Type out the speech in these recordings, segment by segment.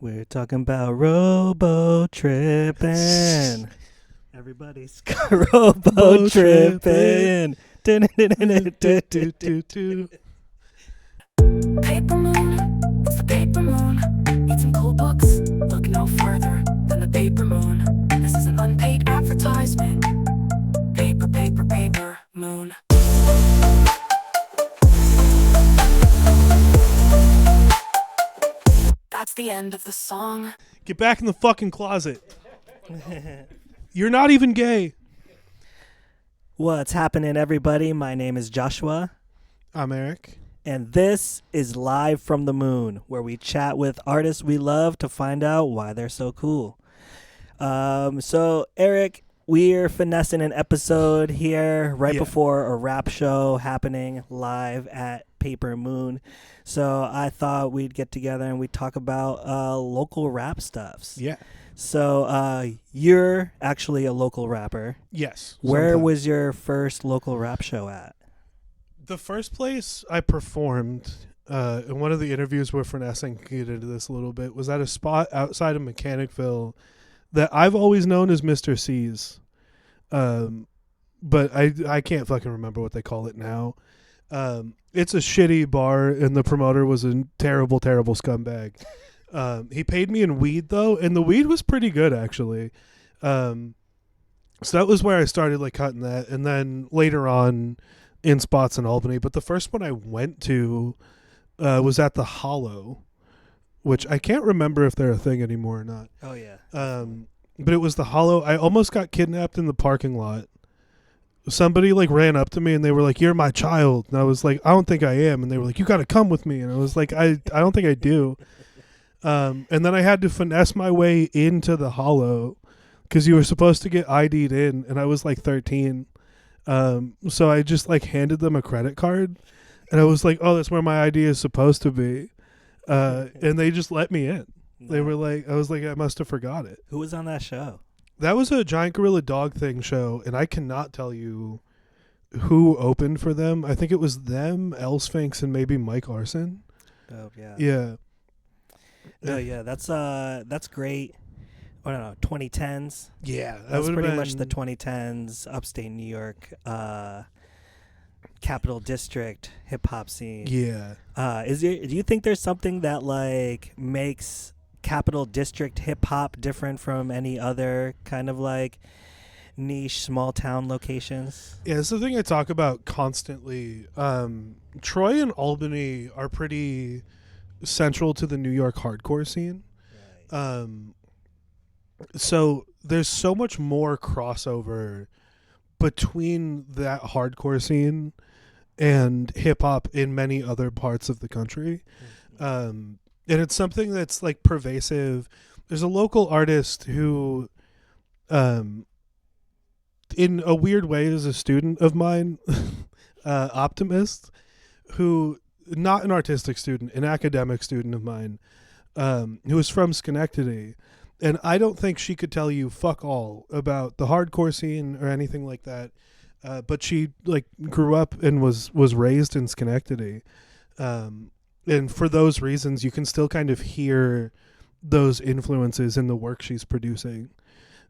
We're talking about robo tripping. Everybody's robo tripping. Paper moon, it's the paper moon. Need some cool books, look no further than the paper moon. This is an unpaid advertisement. Paper moon. That's the end of the song. Get back in the fucking closet. You're not even gay. What's happening, everybody? My name is Joshua, I'm Eric. and this is Live from the Moon, where we chat with artists we love to find out why they're so cool. So, Eric, we're finessing an episode here right Yeah. before a rap show happening live at Paper Moon. So I thought we'd get together and we'd talk about local rap stuffs. Yeah. So you're actually a local rapper. Yes. Where sometimes. was your first local rap show at? The first place I performed, in one of the interviews with Finessing, can get into this a little bit, was at a spot outside of Mechanicville that I've always known as Mr. C's. But I can't fucking remember what they call it now. It's a shitty bar, and the promoter was a terrible, terrible scumbag. He paid me in weed, though, and the weed was pretty good, actually. So that was where I started, like, cutting that, and then later on in spots in Albany. But the first one I went to was at the Hollow, which I can't remember if they're a thing anymore or not. Oh, yeah. But it was the Hollow. I almost got kidnapped in the parking lot. Somebody like ran up to me and they were like, "You're my child." And I was like, "I don't think I am." And they were like, "You got to come with me." And I was like, I don't think I do. And then I had to finesse my way into the Hollow because you were supposed to get ID'd in, and I was like 13. So I just like handed them a credit card, and I was like, "Oh, that's where my ID is supposed to be." And they just let me in. They were like, I was like, I must have forgot it. Who was on that show? That was a Giant Gorilla Dog Thing show, and I cannot tell you who opened for them. I think it was them, L Sphinx, and maybe Mike Larson. Oh, yeah. Yeah. No, yeah, that's great. I don't know, 2010s. Yeah. That That's would've pretty much the been- 2010s upstate New York Capital District hip hop scene. Yeah. Do you think there's something that like makes Capital District hip hop different from any other kind of like niche small town locations? Yeah, it's the thing I talk about constantly. Troy and Albany are pretty central to the New York hardcore scene. So there's so much more crossover between that hardcore scene and hip hop in many other parts of the country. And it's something that's like pervasive. There's a local artist who, in a weird way, is a student of mine, Optimist, who, not an artistic student, an academic student of mine, who is from Schenectady. And I don't think she could tell you fuck all about the hardcore scene or anything like that. But she like grew up and was raised in Schenectady. And for those reasons, you can still kind of hear those influences in the work she's producing.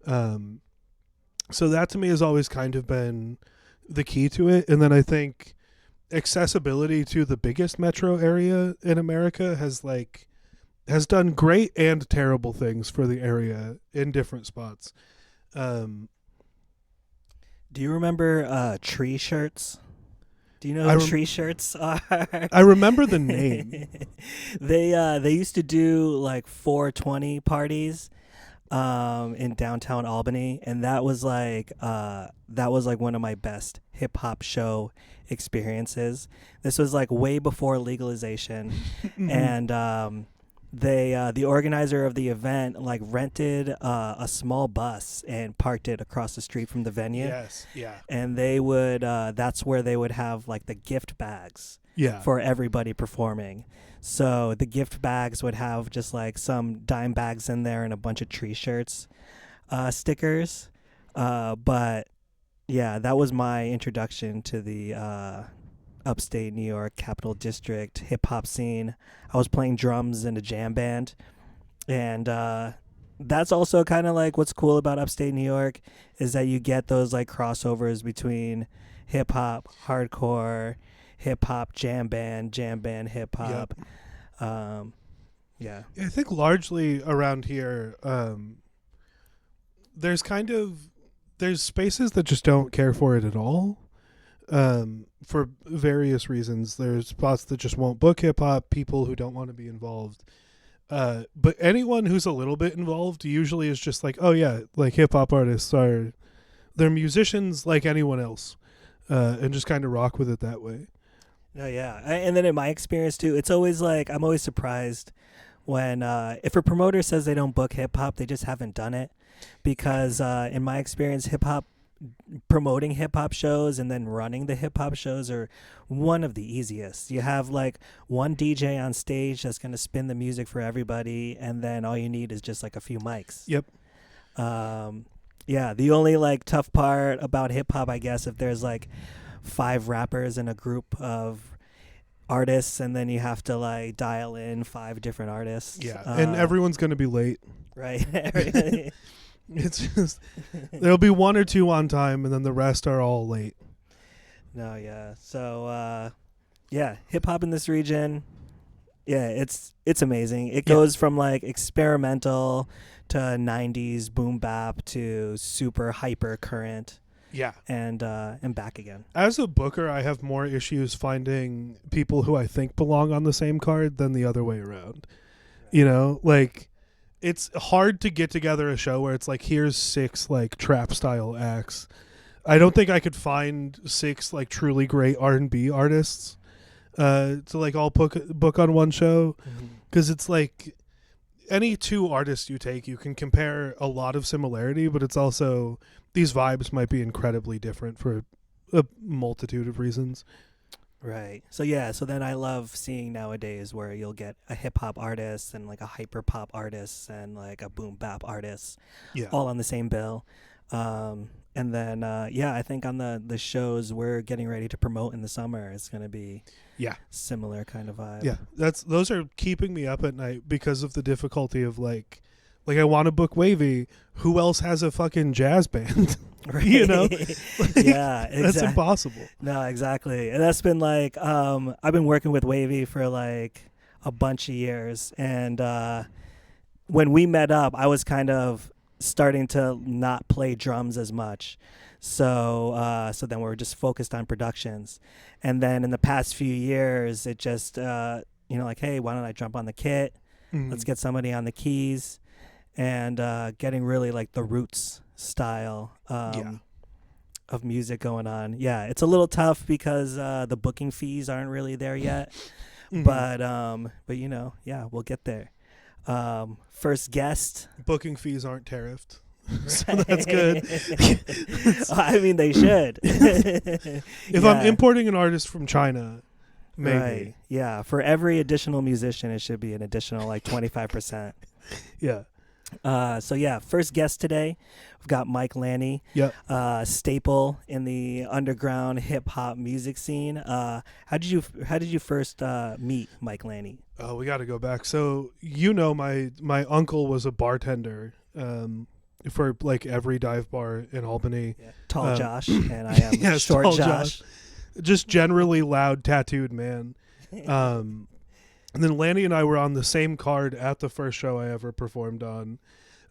So that to me has always kind of been the key to it. And then I think accessibility to the biggest metro area in America has done great and terrible things for the area in different spots. Do you remember tree shirts? Do you know I who rem- tree shirts are? I remember the name. They used to do like 420 parties in downtown Albany, and that was like one of my best hip hop show experiences. This was like way before legalization, and the organizer of the event like rented a small bus and parked it across the street from the venue. Yes. Yeah. And they would that's where they would have like the gift bags Yeah. for everybody performing. So the gift bags would have just like some dime bags in there and a bunch of tree shirts stickers. But yeah, that was my introduction to the upstate New York Capital District hip hop scene. I was playing drums in a jam band, And that's also kind of like what's cool about upstate New York is that you get those like crossovers between hip hop, hardcore, hip hop, jam band, hip hop. Yeah. I think largely around here, there's there's spaces that just don't care for it at all. For various reasons. There's spots that just won't book hip hop, people who don't want to be involved. But anyone who's a little bit involved usually is just like, oh yeah, like hip hop artists they're musicians like anyone else, and just kind of rock with it that way. Oh yeah, and then in my experience too, it's always like I'm always surprised when if a promoter says they don't book hip hop, they just haven't done it. Because in my experience, hip hop promoting hip hop shows and then running the hip hop shows are one of the easiest. You have like one DJ on stage that's going to spin the music for everybody, and then all you need is just like a few mics. Yep. Yeah, the only like tough part about hip hop, I guess, if there's like 5 rappers in a group of artists, and then you have to like dial in 5 different artists. Yeah, and everyone's going to be late. Right. It's just there'll be 1 or 2 on time, and then the rest are all late. No, yeah. So, yeah, hip hop in this region, yeah, it's amazing. It goes from like experimental to 90s boom bap to super hyper current. Yeah. And back again. As a booker, I have more issues finding people who I think belong on the same card than the other way around. Right. You know, like it's hard to get together a show where it's like, here's 6 like trap style acts. I don't think I could find 6 like truly great R&B artists to like all book on one show, because it's like any 2 artists you take, you can compare a lot of similarity, but it's also these vibes might be incredibly different for a multitude of reasons. Right. So yeah, so then I love seeing nowadays where you'll get a hip hop artist and like a hyper pop artist and like a boom bap artist, all on the same bill. And then I think on the shows we're getting ready to promote in the summer, it's going to be similar kind of vibe. Yeah, those are keeping me up at night because of the difficulty of like I want to book Wavy. Who else has a fucking jazz band? Right. You know? Yeah, exactly. That's impossible. No, exactly. And that's been like I've been working with Wavy for like a bunch of years, and when we met up, I was kind of starting to not play drums as much. So then we were just focused on productions. And then in the past few years, it just like, hey, why don't I jump on the kit? Let's get somebody on the keys, and getting really like the roots style of music going on. Yeah, it's a little tough because the booking fees aren't really there yet. But you know, yeah, we'll get there. First guest. Booking fees aren't tariffed. So that's good. I mean, they should. If I'm importing an artist from China, maybe. Right. Yeah, for every additional musician, it should be an additional like 25%. Yeah. So yeah, first guest today, we've got Mike Lanny, staple in the underground hip hop music scene. How did you first meet Mike Lanny? Oh, we got to go back. So my uncle was a bartender for like every dive bar in Albany. Yeah. Tall Josh, and I am short Josh. Just generally loud, tattooed man. And then Lanny and I were on the same card at the first show I ever performed on.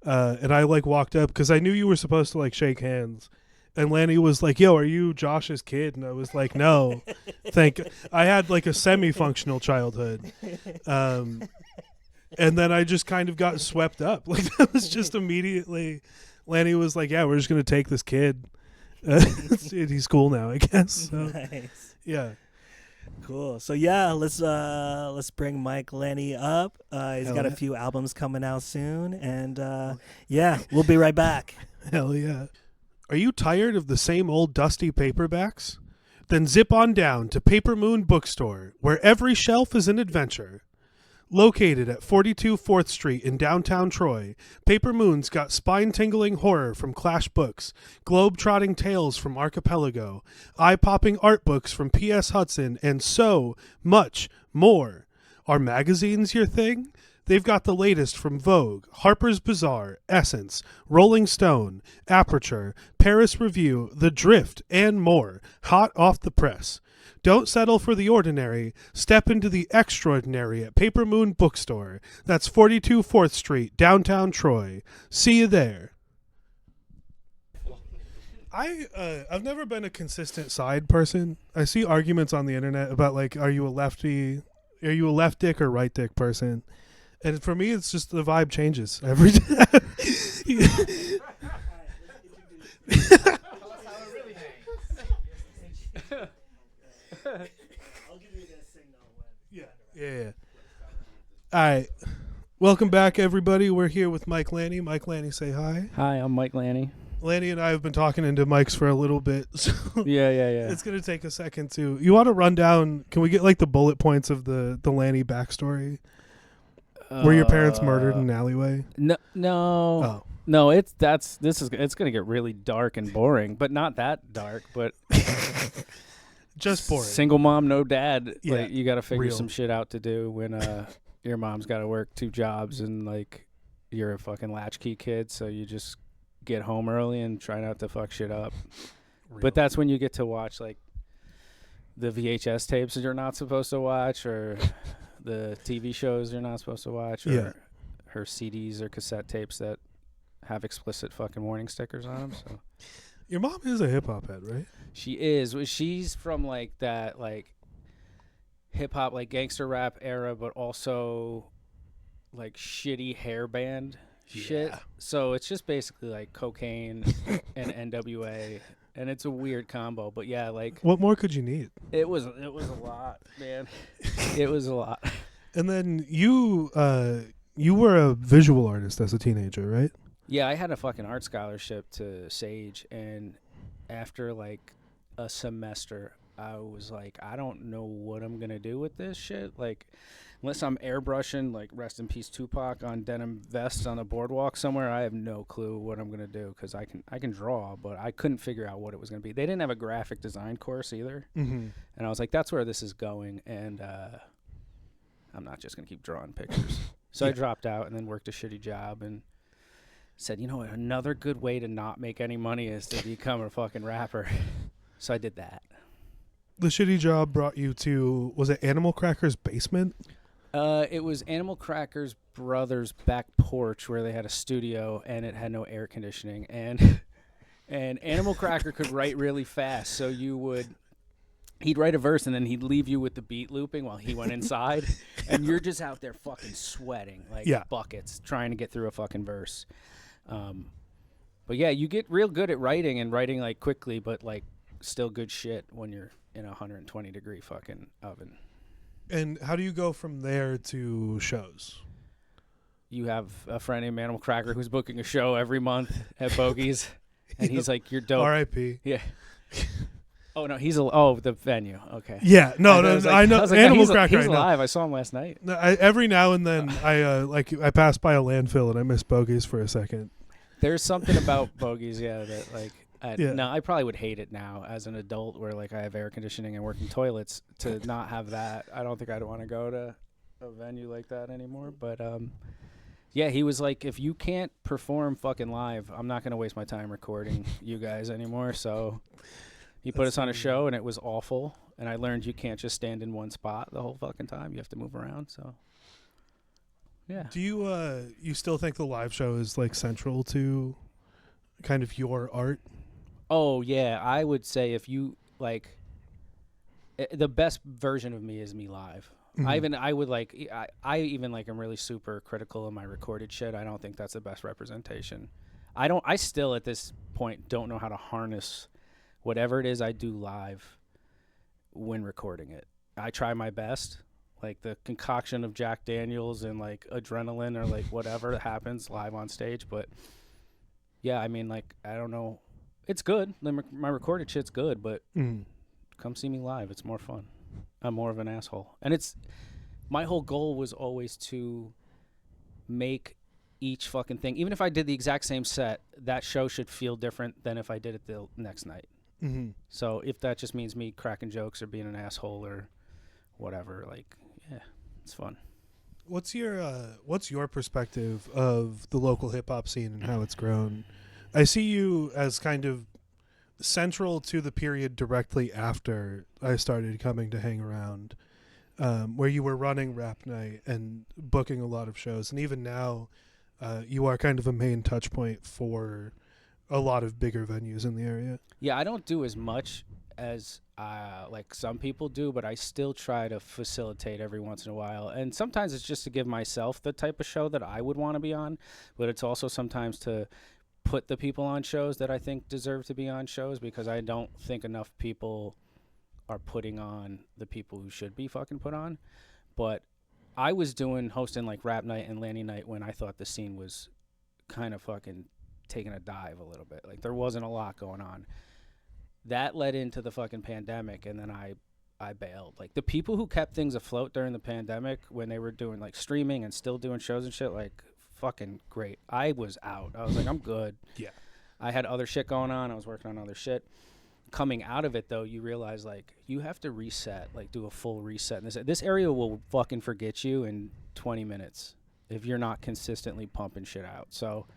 And I like walked up because I knew you were supposed to like shake hands. And Lanny was like, yo, are you Josh's kid? And I was like, no. I had like a semi-functional childhood. And then I just kind of got swept up. Like that was just immediately, Lanny was like, yeah, we're just going to take this kid. He's cool now, I guess. So, nice. Yeah. Cool. So yeah, let's bring Mike Lanny up. He's got a few albums coming out soon, and we'll be right back. Hell yeah. Are you tired of the same old dusty paperbacks? Then zip on down to Paper Moon Bookstore, where every shelf is an adventure. Located at 42 4th Street in downtown Troy, Paper Moon's got spine-tingling horror from Clash Books, globe-trotting tales from Archipelago, eye-popping art books from P.S. Hudson, and so much more. Are magazines your thing? They've got the latest from Vogue, Harper's Bazaar, Essence, Rolling Stone, Aperture, Paris Review, The Drift, and more, hot off the press. Don't settle for the ordinary. Step into the extraordinary at Paper Moon Bookstore. That's 42 4th Street, downtown Troy. See you there. I've never been a consistent side person. I see arguments on the internet about, like, are you a left dick or right dick person? And for me, it's just the vibe changes every time. Yeah. All right. Welcome back, everybody. We're here with Mike Lanny. Mike Lanny, say hi. Hi, I'm Mike Lanny. Lanny and I have been talking into mics for a little bit. So Yeah. it's going to take a second to... You want to run down... Can we get, like, the bullet points of the Lanny backstory? Were your parents murdered in an alleyway? No. Oh. No, it's gonna get really dark and boring, but not that dark. But Just boring. Single mom, no dad. Yeah, Like, you got to figure real. some shit out to do when your mom's got to work 2 jobs and like you're a fucking latchkey kid, so you just get home early and try not to fuck shit up. Real. But that's when you get to watch like the VHS tapes that you're not supposed to watch, or the TV shows you're not supposed to watch, or her CDs or cassette tapes that have explicit fucking warning stickers on them. So Your mom is a hip-hop head, right? she is. She's from like that like hip hop, like gangster rap era, but also like shitty hair band shit. Yeah. So it's just basically like cocaine and NWA, and it's a weird combo. But yeah, like What more could you need? it was a lot, man. It was a lot. And then you were a visual artist as a teenager, right? Yeah, I had a fucking art scholarship to Sage, and after like a semester, I was like, I don't know what I'm gonna do with this shit. Like, unless I'm airbrushing, like, rest in peace Tupac on denim vests on a boardwalk somewhere, I have no clue what I'm gonna do, because I can draw, but I couldn't figure out what it was gonna be. They didn't have a graphic design course either, Mm-hmm. and I was like, that's where this is going, and I'm not just gonna keep drawing pictures. So I dropped out and then worked a shitty job and said, you know what, another good way to not make any money is to become a fucking rapper. So I did that. The shitty job brought you to, was it Animal Cracker's basement? It was Animal Cracker's brother's back porch where they had a studio, and it had no air conditioning. And Animal Cracker could write really fast, so he'd write a verse and then he'd leave you with the beat looping while he went inside, and you're just out there fucking sweating like buckets trying to get through a fucking verse. But yeah, you get real good at writing and writing like quickly, but like still good shit when you're in a 120 degree fucking oven. And how do you go from there to shows? You have a friend named Animal Cracker who's booking a show every month at Bogies, and he's like, "You're dope." R.I.P. Yeah. Oh no, the venue. Okay. Yeah, no, I know I was like, Animal he's Cracker. He's I know. alive. I saw him last night. No, every now and then, I pass by a landfill and I miss bogeys for a second. There's something about Bogies, yeah, that like. Yeah. No, I probably would hate it now as an adult, where like I have air conditioning and working toilets. To not have that, I don't think I'd want to go to a venue like that anymore. But yeah, he was like, if you can't perform fucking live, I'm not gonna waste my time recording you guys anymore. So he put us on a show, and it was awful. And I learned you can't just stand in one spot the whole fucking time. You have to move around. So yeah. Do you still think the live show is like central to kind of your art? Oh yeah, I would say if you like, the best version of me is me live. Mm-hmm. I even like, I'm really super critical of my recorded shit. I don't think that's the best representation. I still at this point don't know how to harness whatever it is I do live when recording it. I try my best, like the concoction of Jack Daniels and like adrenaline or like whatever happens live on stage. But yeah, I mean, like, I don't know. It's good. My recorded shit's good, but come see me live. It's more fun. I'm more of an asshole. And my whole goal was always to make each fucking thing, even if I did the exact same set, that show should feel different than if I did it the next night. Mm-hmm. So if that just means me cracking jokes or being an asshole or whatever, like, yeah, it's fun. What's your perspective of the local hip hop scene and how it's grown? I see you as kind of central to the period directly after I started coming to hang around, where you were running Rap Night and booking a lot of shows, and even now, you are kind of a main touch point for a lot of bigger venues in the area. Yeah, I don't do as much as like some people do, but I still try to facilitate every once in a while. And sometimes it's just to give myself the type of show that I would want to be on, but it's also sometimes to put the people on shows that I think deserve to be on shows, because I don't think enough people are putting on the people who should be fucking put on. But I was hosting like Rap Night and Lanny Night when I thought the scene was kind of fucking taking a dive a little bit. Like there wasn't a lot going on. That led into the fucking pandemic, and then I bailed. Like the people who kept things afloat during the pandemic when they were doing like streaming and still doing shows and shit, like fucking great. I was out. I was like, I'm good. Yeah. I had other shit going on. I was working on other shit. Coming out of it though, you realize like you have to reset, like do a full reset. And this area will fucking forget you in 20 minutes if you're not consistently pumping shit out. So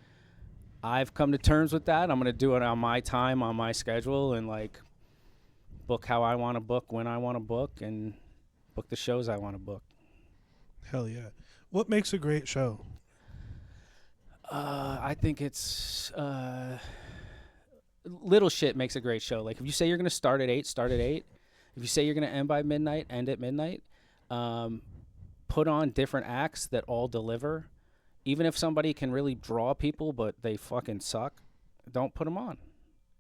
I've come to terms with that. I'm going to do it on my time, on my schedule, and like book how I want to book, when I want to book, and book the shows I want to book. Hell yeah. What makes a great show? I think it's little shit makes a great show. Like if you say you're going to start at 8, start at 8. If you say you're going to end by midnight, end at midnight. Put on different acts that all deliver. Even if somebody can really draw people, but they fucking suck, don't put them on.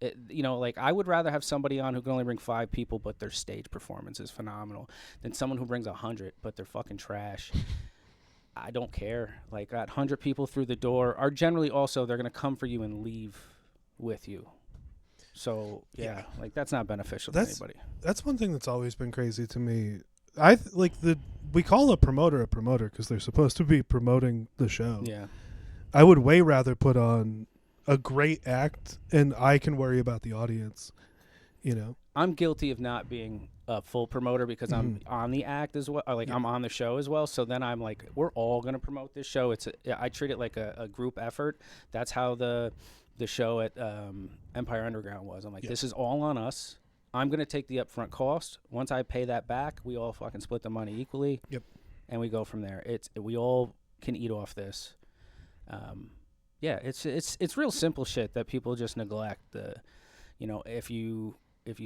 Like I would rather have somebody on who can only bring 5 people, but their stage performance is phenomenal, than someone who brings 100, but they're fucking trash. I don't care. Like that 100 people through the door are generally also, they're going to come for you and leave with you. So yeah. Like that's not beneficial to anybody. That's one thing that's always been crazy to me. We call a promoter because they're supposed to be promoting the show. Yeah. I would way rather put on a great act and I can worry about the audience, you know. I'm guilty of not being a full promoter because I'm on the act as well. I'm on the show as well. So then I'm like, we're all going to promote this show. I treat it like a group effort. That's how the show at Empire Underground was. I'm like, this is all on us. I'm going to take the upfront cost. Once I pay that back, we all fucking split the money equally. Yep. And we go from there. We all can eat off this. It's real simple shit that people just neglect. If you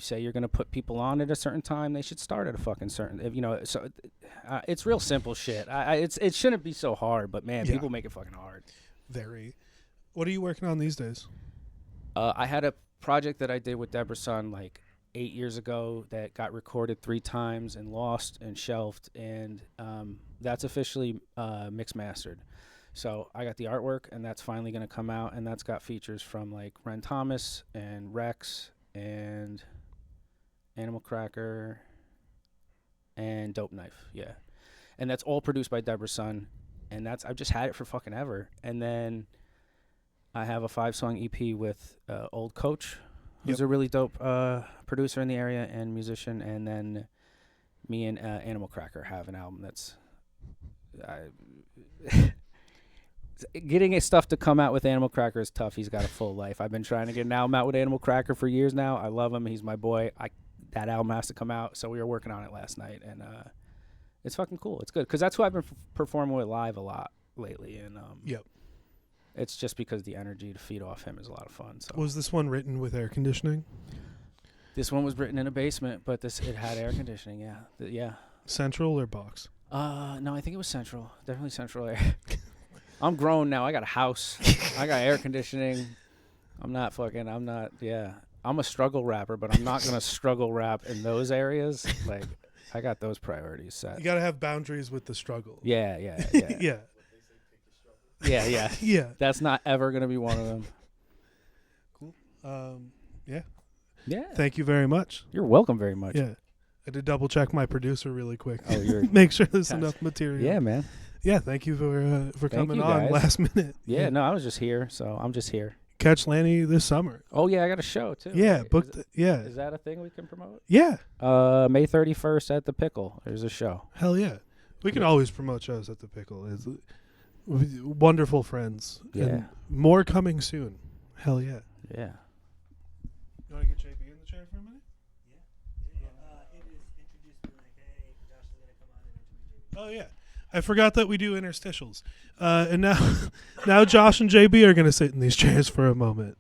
say you're going to put people on at a certain time, they should start at a fucking certain, it's real simple shit. It shouldn't be so hard, but man, people make it fucking hard. Very. What are you working on these days? I had a project that I did with Deborah's son like 8 years ago that got recorded 3 times and lost and shelved, and that's officially mixed mastered. So I got the artwork, and that's finally going to come out, and that's got features from like Ren Thomas and Rex and Animal Cracker and Dope Knife, yeah. And that's all produced by Deborah's son, and I've just had it for fucking ever. And then I have a 5-song EP with Old Coach, who's a really dope producer in the area and musician. And then me and Animal Cracker have an album that's getting his stuff to come out with Animal Cracker is tough. He's got a full life. I've been trying to get an album out with Animal Cracker for years now. I love him. He's my boy. That album has to come out, so we were working on it last night, and it's fucking cool. It's good because that's who I've been performing with live a lot lately, and it's just because the energy to feed off him is a lot of fun. So was this one written with air conditioning? This one was written in a basement, but it had air conditioning. Yeah. Central or box? No, I think it was central. Definitely central air. I'm grown now. I got a house. I got air conditioning. I'm a struggle rapper, but I'm not going to struggle rap in those areas. Like, I got those priorities set. You got to have boundaries with the struggle. Yeah. Yeah. Yeah. That's not ever going to be one of them. Cool. Yeah. Yeah. Thank you very much. You're welcome very much. Yeah. I had to double check my producer really quick. Oh, you're make sure there's enough material. Yeah, man. Yeah, thank you for coming on last minute. Yeah, no, I was just here, so I'm just here. Catch Lanny this summer. Oh yeah, I got a show too. Yeah, right. booked. Is that a thing we can promote? Yeah. May 31st at the Pickle. There's a show. Hell yeah. We can always promote shows at the Pickle. It's wonderful friends. Yeah. And more coming soon. Hell yeah. Yeah. You want to get JB in the chair for a minute? Oh yeah, I forgot that we do interstitials, and now Josh and JB are gonna sit in these chairs for a moment.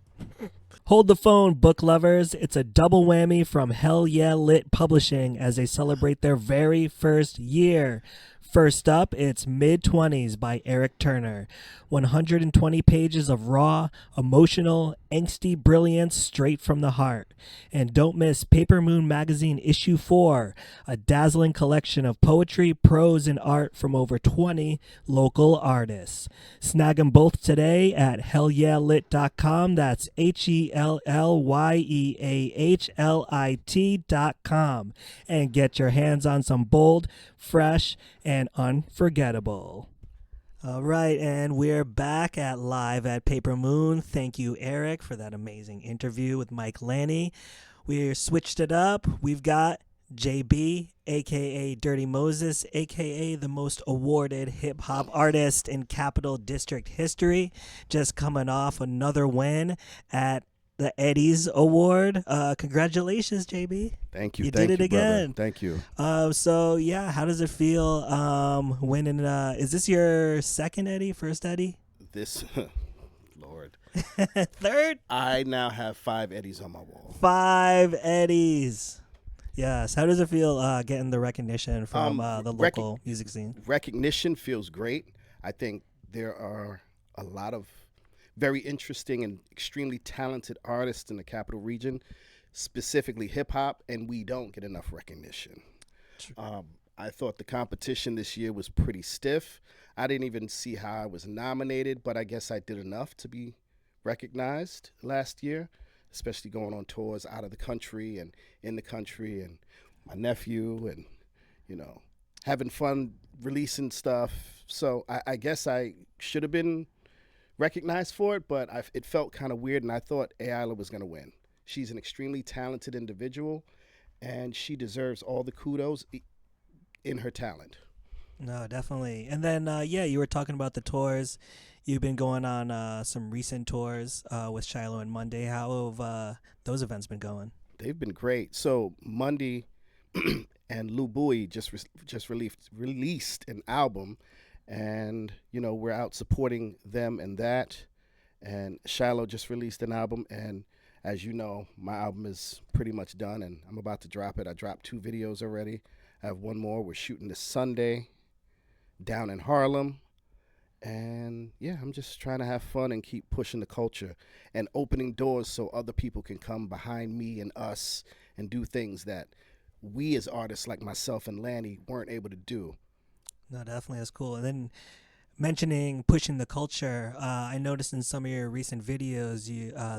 Hold the phone, book lovers. It's a double whammy from Hell Yeah Lit Publishing as they celebrate their very first year. First up, it's Mid-20s by Eric Turner. 120 pages of raw, emotional, angsty brilliance straight from the heart. And don't miss Paper Moon Magazine Issue 4, a dazzling collection of poetry, prose, and art from over 20 local artists. Snag them both today at hellyeahlit.com. That's HELLYEAHLIT.com. And get your hands on some bold, fresh, and unforgettable. All right, and we're back at Live at Paper Moon. Thank you, Eric, for that amazing interview with Mike Lanny. We switched it up. We've got JB, a.k.a. Dirty Moses, a.k.a. the most awarded hip-hop artist in Capital District history, just coming off another win at the Eddies Award. Congratulations, JB. Thank you. You Thank did it you, again. brother. Thank you. So yeah, how does it feel winning? Is this your second Eddie, first Eddie? This, Lord. Third? I now have 5 Eddies on my wall. 5 Eddies. Yes. How does it feel getting the recognition from the local music scene? Recognition feels great. I think there are a lot of very interesting and extremely talented artists in the Capital Region, specifically hip-hop, and we don't get enough recognition. I thought the competition this year was pretty stiff. I didn't even see how I was nominated, but I guess I did enough to be recognized last year, especially going on tours out of the country and in the country, and my nephew, and, you know, having fun releasing stuff. So I guess I should have been recognized for it, but it felt kind of weird, and I thought Ayala was going to win. She's an extremely talented individual, and she deserves all the kudos in her talent. No, definitely. And then, yeah, you were talking about the tours. You've been going on some recent tours with Shiloh and Monday. How have those events been going? They've been great. So Monday and Lou Buoy just released an album, and, you know, we're out supporting them and that. And Shiloh just released an album, and as you know, my album is pretty much done, and I'm about to drop it. I dropped 2 videos already. I have one more. We're shooting this Sunday down in Harlem. And, yeah, I'm just trying to have fun and keep pushing the culture and opening doors so other people can come behind me and us and do things that we as artists like myself and Lanny weren't able to do. No, definitely. That's cool. And then mentioning pushing the culture, I noticed in some of your recent videos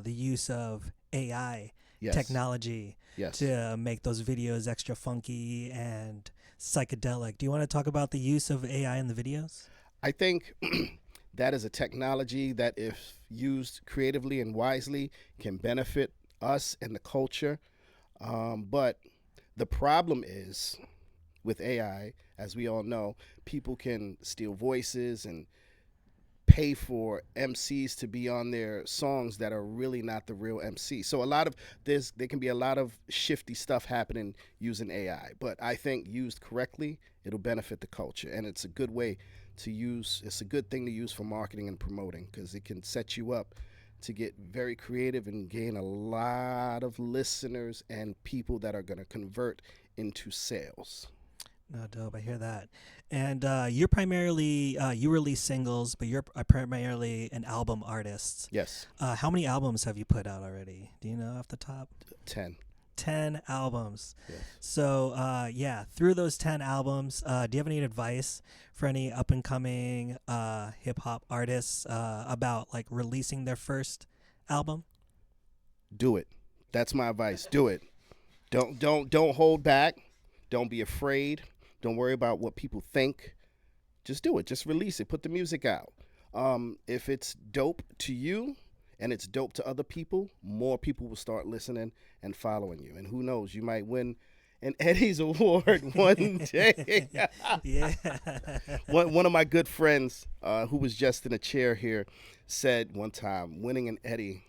the use of AI technology to make those videos extra funky and psychedelic. Do you want to talk about the use of AI in the videos? I think that is a technology that, if used creatively and wisely, can benefit us and the culture. But the problem is with AI, as we all know, people can steal voices and pay for MCs to be on their songs that are really not the real MC. So there can be a lot of shifty stuff happening using AI. But I think used correctly, it'll benefit the culture, and it's a good way to use. It's a good thing to use for marketing and promoting, because it can set you up to get very creative and gain a lot of listeners and people that are going to convert into sales. No, dope. I hear that. And you're primarily, you release singles, but you're primarily an album artist. Yes. How many albums have you put out already? Do you know off the top? 10. 10 albums. Yes. So, yeah, through those 10 albums, do you have any advice for any up-and-coming hip-hop artists about, like, releasing their first album? Do it. That's my advice. Do it. Don't hold back. Don't be afraid. Don't worry about what people think. Just do it. Just release it. Put the music out. If it's dope to you and it's dope to other people, more people will start listening and following you. And who knows, you might win an Eddie's Award one day. Yeah. One of my good friends, who was just in a chair here, said one time, winning an Eddie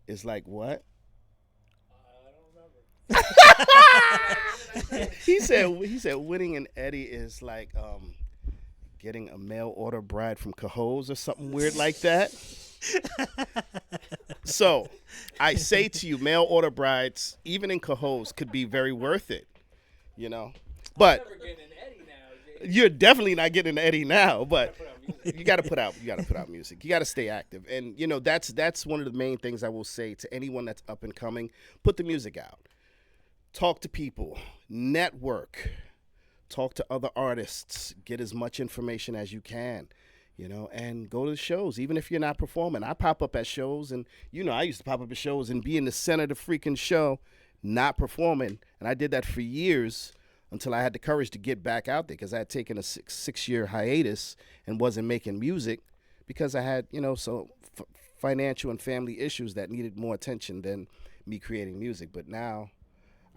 is like what? He said winning an Eddie is like getting a mail order bride from Cahoes or something weird like that. So I say to you, mail order brides, even in Cahoes, could be very worth it, you know. But you're definitely not getting an Eddie now. But you got to put out music. You got to stay active, and you know that's one of the main things I will say to anyone that's up and coming. Put the music out. Talk to people, network, talk to other artists, get as much information as you can, you know, and go to the shows, even if you're not performing. I pop up at shows, and, you know, I used to pop up at shows and be in the center of the freaking show, not performing, and I did that for years until I had the courage to get back out there because I had taken a six-year hiatus and wasn't making music because I had, you know, financial and family issues that needed more attention than me creating music. But now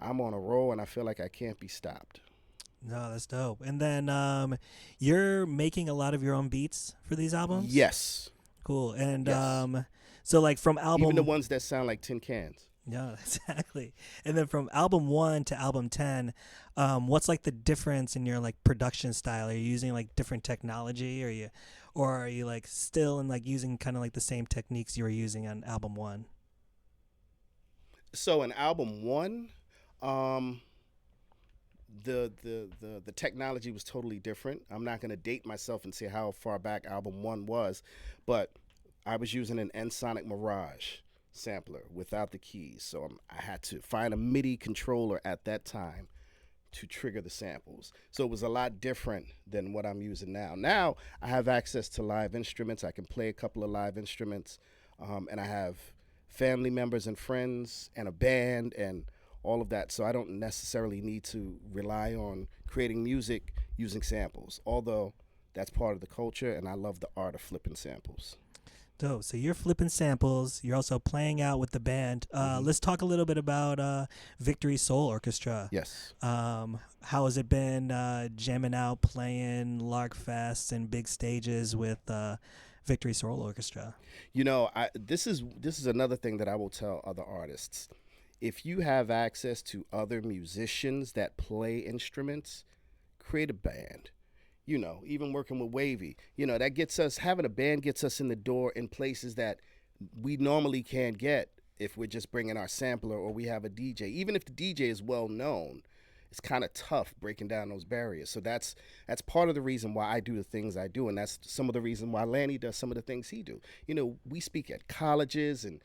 I'm on a roll, and I feel like I can't be stopped. No, that's dope. And then you're making a lot of your own beats for these albums? Yes. Cool. And Yes. so like from album Even the ones that sound like tin cans. Yeah, exactly. And then from album 1 to album 10, what's like the difference in your like production style? Are you using like different technology, or are you like still in like using kind of like the same techniques you were using on album 1? So in album 1, the technology was totally different. I'm not going to date myself and say how far back album 1 was, but I was using an Ensoniq Mirage sampler without the keys. So I had to find a MIDI controller at that time to trigger the samples. So it was a lot different than what I'm using now. Now I have access to live instruments. I can play a couple of live instruments, and I have family members and friends and a band and all of that. So I don't necessarily need to rely on creating music using samples, although that's part of the culture, and I love the art of flipping samples. Dope. So you're flipping samples. You're also playing out with the band. Let's talk a little bit about Victory Soul Orchestra. Yes. How has it been jamming out, playing Lark Fest and big stages with Victory Soul Orchestra? You know, this is another thing that I will tell other artists. If you have access to other musicians that play instruments, create a band. You know, even working with Wavy, you know, that gets us, having a band gets us in the door in places that we normally can't get if we're just bringing our sampler or we have a DJ. Even if the DJ is well known, it's kind of tough breaking down those barriers. So that's part of the reason why I do the things I do, and that's some of the reason why Lanny does some of the things he do. You know, we speak at colleges and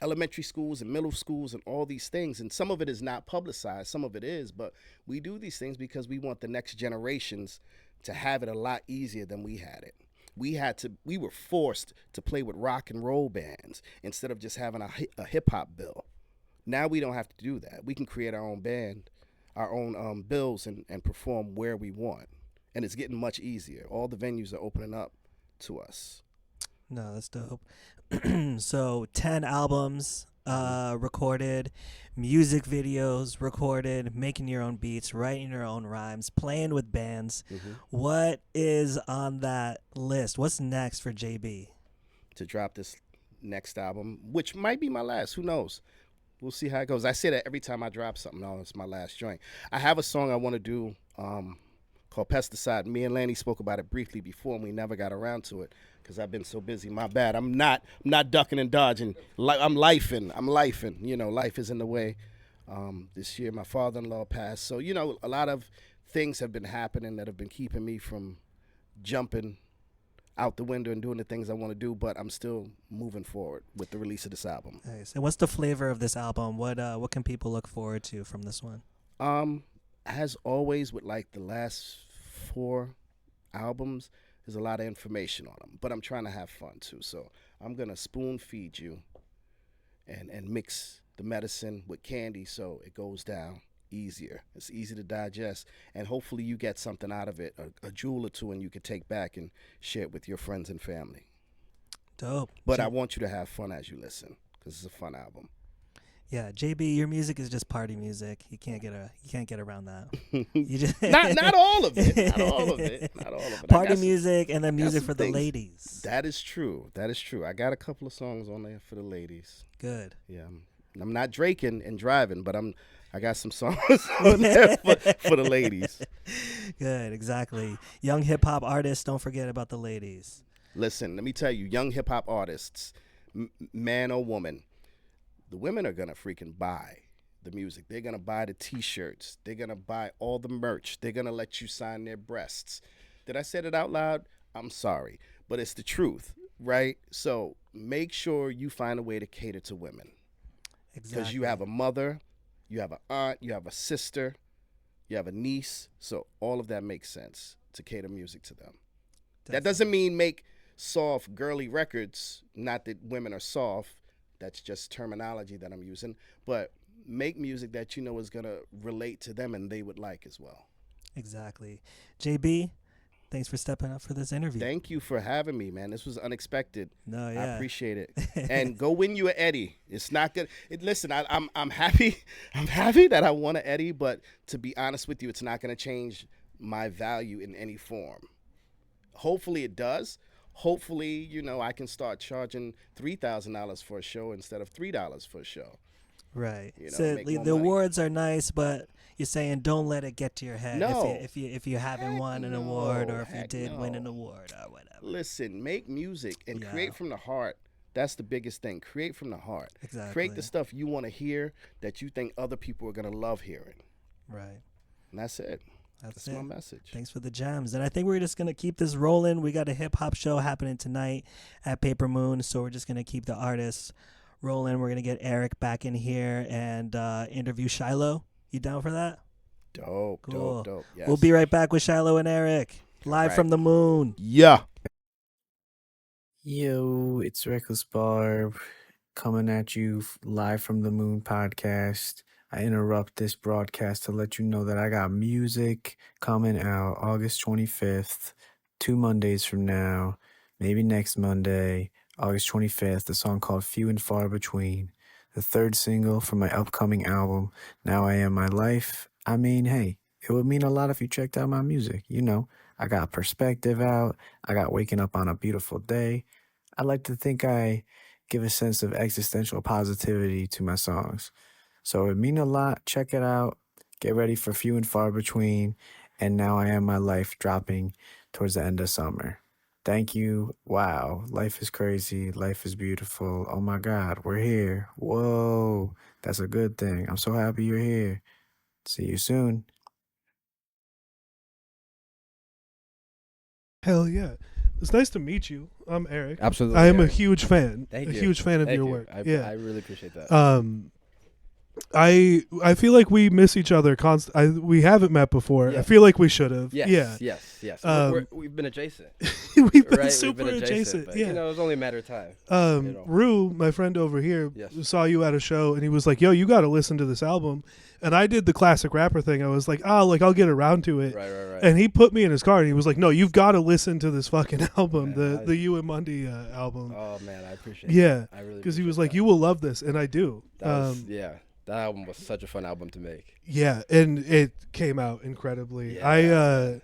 elementary schools and middle schools and all these things, and some of it is not publicized, some of it is, but we do these things because we want the next generations to have it a lot easier than we had it. We were forced to play with rock and roll bands instead of just having a hip hop bill. Now we don't have to do that. We can create our own band, our own bills, and perform where we want. And it's getting much easier. All the venues are opening up to us. No, that's dope. So 10 albums recorded, music videos recorded, making your own beats, writing your own rhymes, playing with bands. Mm-hmm. What is on that list? What's next for JB? To drop this next album, which might be my last. Who knows? We'll see how it goes. I say that every time I drop something. Oh, it's my last joint. I have a song I want to do called Pesticide. Me and Lanny spoke about it briefly before, and we never got around to it because I've been so busy. My bad. I'm not ducking and dodging. I'm lifing. You know, life is in the way. This year, my father-in-law passed. So, you know, a lot of things have been happening that have been keeping me from jumping out the window and doing the things I want to do, but I'm still moving forward with the release of this album. Nice. And what's the flavor of this album? What can people look forward to from this one? As always, with like the last 4 albums, there's a lot of information on them, but I'm trying to have fun too. So I'm gonna spoon feed you and mix the medicine with candy so it goes down easier. It's easy to digest, and hopefully you get something out of it, a jewel or two, and you can take back and share it with your friends and family. Dope. But I want you to have fun as you listen because it's a fun album. Yeah, JB, your music is just party music. You can't get around that. You just Not all of it. Not all of it. Not all of it. Party music and then music some for the things. ladies. That is true. That is true. I got a couple of songs on there for the ladies. Good. Yeah, I'm not draking and driving, but I got some songs on there for the ladies. Good, exactly. Young hip hop artists, don't forget about the ladies. Listen, let me tell you, young hip hop artists, man or woman, the women are gonna freaking buy the music. They're gonna buy the T-shirts. They're gonna buy all the merch. They're gonna let you sign their breasts. Did I say it out loud? I'm sorry, but it's the truth, right? So make sure you find a way to cater to women. Because Exactly. you have a mother, you have an aunt, you have a sister, you have a niece. So all of that makes sense to cater music to them. That doesn't mean make soft, girly records. Not that women are soft. That's just terminology that I'm using. But make music that you know is going to relate to them and they would like as well. Exactly. JB, thanks for stepping up for this interview. Thank you for having me, man. This was unexpected. No, yeah. I appreciate it. And go win you an Eddie. It's not good. Listen, I'm happy. I'm happy that I won an Eddie, but to be honest with you, it's not going to change my value in any form. Hopefully it does. Hopefully, I can start charging $3,000 for a show instead of $3 for a show. Right. You know, So make the more money. awards are nice, but you're saying don't let it get to your head. No. If you haven't Heck won an no. award or if you Heck did win no. an award or whatever. Listen, make music and Yeah. create from the heart. That's the biggest thing. Create from the heart. Exactly. Create the stuff you want to hear that you think other people are going to love hearing. Right. And that's it. That's my it. message. Thanks for the gems. And I think we're just going to keep this rolling. We got a hip hop show happening tonight at Paper Moon. So we're just going to keep the artists rolling. We're going to get Eric back in here and interview Shiloh. You down for that? Dope, Cool. dope. Yes. We'll be right back with Shiloh and Eric live Right. from the moon. Yeah. Yo, it's Reckless Barb coming at you live from the Moon podcast. I interrupt this broadcast to let you know that I got music coming out August 25th, 2 Mondays from now, maybe next Monday, August 25th, a song called Few and Far Between, the third single from my upcoming album, Now I Am My Life. I mean, hey, it would mean a lot if you checked out my music. I got Perspective out. I got Waking Up on a Beautiful Day. I like to think I give a sense of existential positivity to my songs. So it would mean a lot. Check it out. Get ready for Few and Far Between. And Now I Am My Life dropping towards the end of summer. Thank you. Wow. Life is crazy. Life is beautiful. Oh my God. We're here. Whoa. That's a good thing. I'm so happy you're here. See you soon. Hell yeah. It's nice to meet you. I'm Eric. Absolutely. I am a Eric. huge fan. Thank a you. huge fan of Thank your you. work. I really appreciate that. I feel like we miss each other we haven't met before. I Yes. feel like we should have. Yes, Yeah. yes. We've We've been adjacent. We've been right? super We've been adjacent. but, Yeah. it was only a matter of time. Rue, my friend over here, Yes. saw you at a show and he was like, "Yo, you got to listen to this album." And I did the classic rapper thing. I was like, I'll get around to it." Right. And he put me in his car and he was like, "No, you've got to listen to this fucking album, Man, the You and Monday album." Oh man, I appreciate Yeah, it. I really because he was appreciate like, that. "You will love this," and I do. That album was such a fun album to make. Yeah, and it came out incredibly. Yeah.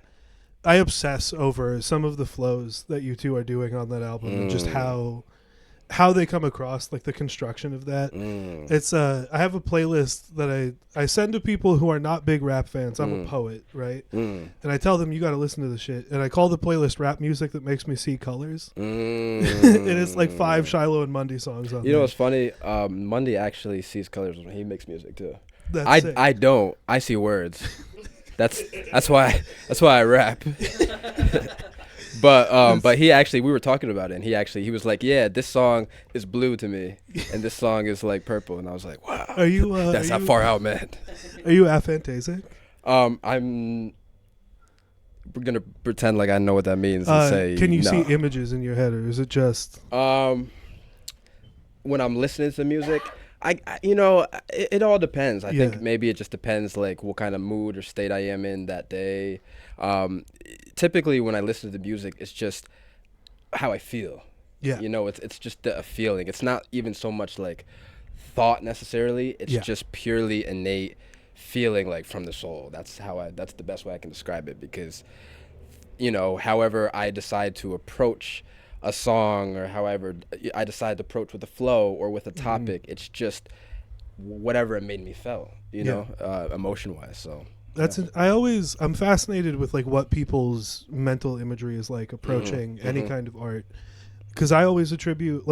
I obsess over some of the flows that you two are doing on that album and just how they come across, like the construction of that. It's I have a playlist that I send to people who are not big rap fans. I'm a poet, right? And I tell them you got to listen to the shit. And I call the playlist Rap Music That Makes Me See Colors. And it's like 5 Shiloh and Monday songs on You know there. what's funny? Monday actually sees colors when he makes music too. That's sick. I don't. I see words. That's why I rap. But we were talking about it, and he was like, "Yeah, this song is blue to me, and this song is like purple," and I was like, "Wow, Are you that's are how far out, man." Are you aphantasic? We're gonna pretend like I know what that means and say. Can you no. see images in your head, or is it just? When I'm listening to music, it all depends. I think maybe it just depends like what kind of mood or state I am in that day. Typically when I listen to the music, it's just how I feel. Yeah. It's just a feeling. It's not even so much like thought necessarily. It's Yeah. just purely innate feeling, like from the soul. That's the best way I can describe it, because however I decide to approach a song, or however I decide to approach with a flow or with a topic, it's just whatever it made me feel, emotion wise. So I'm fascinated with like what people's mental imagery is like approaching any kind of art, because I always attribute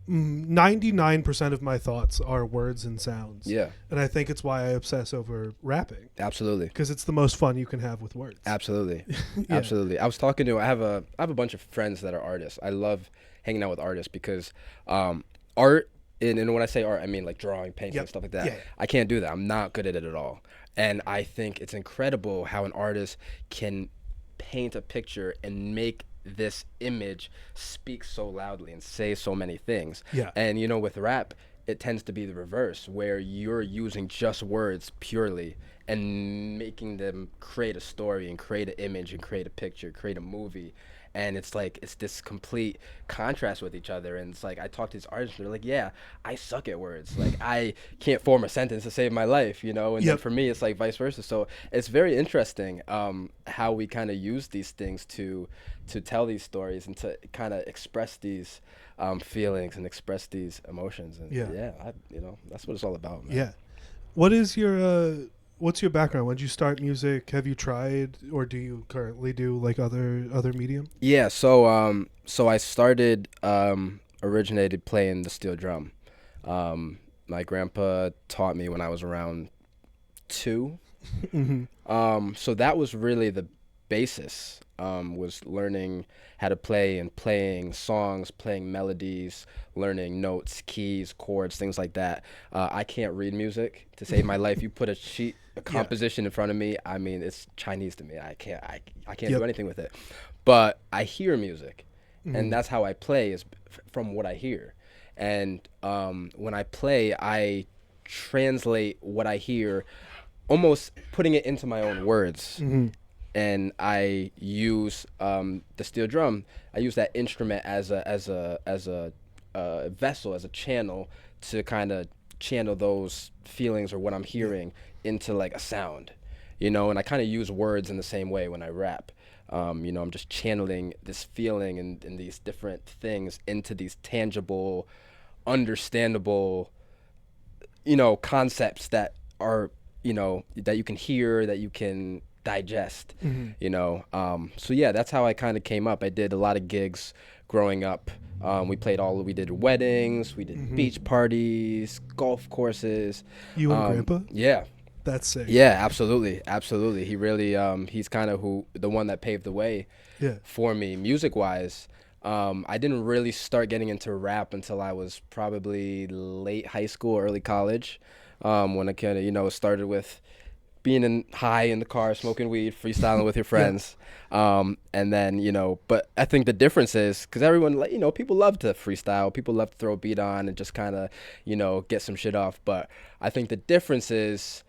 99% of my thoughts are words and sounds. Yeah. And I think it's why I obsess over rapping, Absolutely. because it's the most fun you can have with words. Absolutely. Yeah. Absolutely. I was talking to I have a bunch of friends that are artists. I love hanging out with artists because art, and when I say art, I mean like drawing, painting, stuff like that. Yeah. I can't do that. I'm not good at it at all. And I think it's incredible how an artist can paint a picture and make this image speak so loudly and say so many things. Yeah. And with rap, it tends to be the reverse, where you're using just words purely and making them create a story and create an image and create a picture, create a movie. And it's like, it's this complete contrast with each other. And it's like, I talk to these artists and they're like, yeah, I suck at words. Like, I can't form a sentence to save my life, And then for me, it's like vice versa. So it's very interesting how we kind of use these things to tell these stories and to kind of express these feelings and express these emotions. And that's what it's all about, man. Yeah. What is your what's your background? When did you start music? Have you tried, or do you currently do like other medium? Yeah, so I started originated playing the steel drum. My grandpa taught me when I was around 2. So that was really the basis. Was learning how to play and playing songs, playing melodies, learning notes, keys, chords, things like that. I can't read music to save my life. You put a composition in front of me, I mean, it's Chinese to me. I can't do anything with it. But I hear music, and that's how I play, is from what I hear. And when I play, I translate what I hear, almost putting it into my own words. And I use the steel drum. I use that instrument as a vessel, as a channel to kind of channel those feelings or what I'm hearing into like a sound, And I kind of use words in the same way when I rap. I'm just channeling this feeling and these different things into these tangible, understandable, concepts that are, that you can hear, that you can digest, so yeah, that's how I kind of came up. I did a lot of gigs growing up. We did weddings, we did beach parties, golf courses. You and grandpa? Yeah. That's sick. Yeah, absolutely. He really he's kind of the one that paved the way for me music wise. I didn't really start getting into rap until I was probably late high school, early college, when I kind of started with being high in the car, smoking weed, freestyling with your friends. And then, but I think the difference is, because everyone, people love to freestyle, people love to throw a beat on and just kind of, get some shit off. But I think the difference is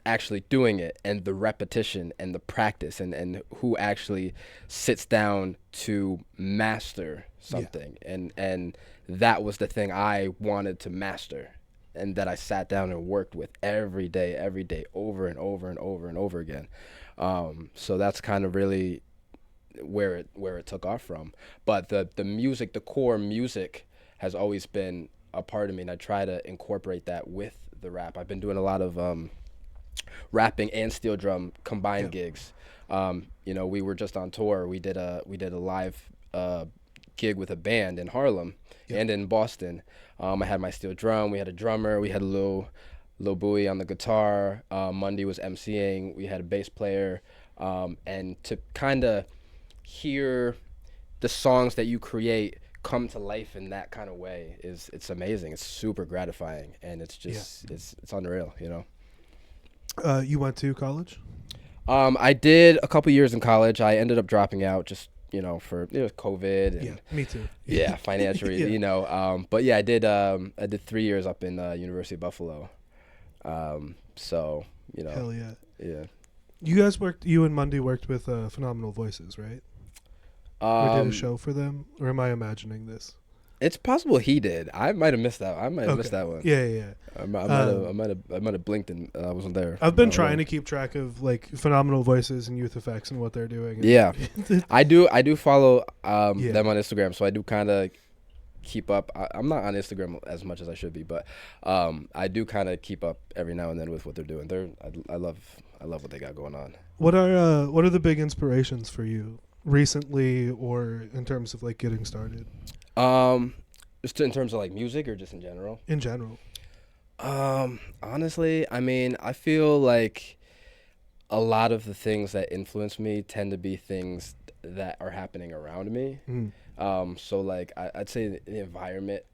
actually doing it, and the repetition and the practice, and who actually sits down to master something. And that was the thing I wanted to master, and that I sat down and worked with every day, over and over and over and over again. So that's kind of really where it took off from. But the music, the core music, has always been a part of me, and I try to incorporate that with the rap. I've been doing a lot of rapping and steel drum combined gigs. We were just on tour. We did a live gig with a band in Harlem and in Boston. I had my steel drum. We had a drummer. We had a little buoy on the guitar. Monday was emceeing. We had a bass player. And to kind of hear the songs that you create come to life in that kind of way it's amazing. It's super gratifying, and it's just it's unreal. You went to college? I did a couple years in college. I ended up dropping out just for COVID and me too. Financial reasons, but yeah, I did 3 years up in University of Buffalo. So Hell yeah. Yeah. You and Mundy worked with Phenomenal Voices, right? Or did a show for them, or am I imagining this? It's possible he did. I might have missed that. I might have missed that one. Yeah. I might have blinked and I wasn't there. I've been trying to keep track of like Phenomenal Voices and Youth Effects and what they're doing. Yeah, I do follow Yeah. them on Instagram, so I do kind of keep up. I'm not on Instagram as much as I should be, but I do kind of keep up every now and then with what they're doing. I love what they got going on. What are the big inspirations for you recently, or in terms of like getting started? Just in terms of like music or just in general? In general. Honestly, I mean, I feel like a lot of the things that influence me tend to be things that are happening around me. So like I'd say the environment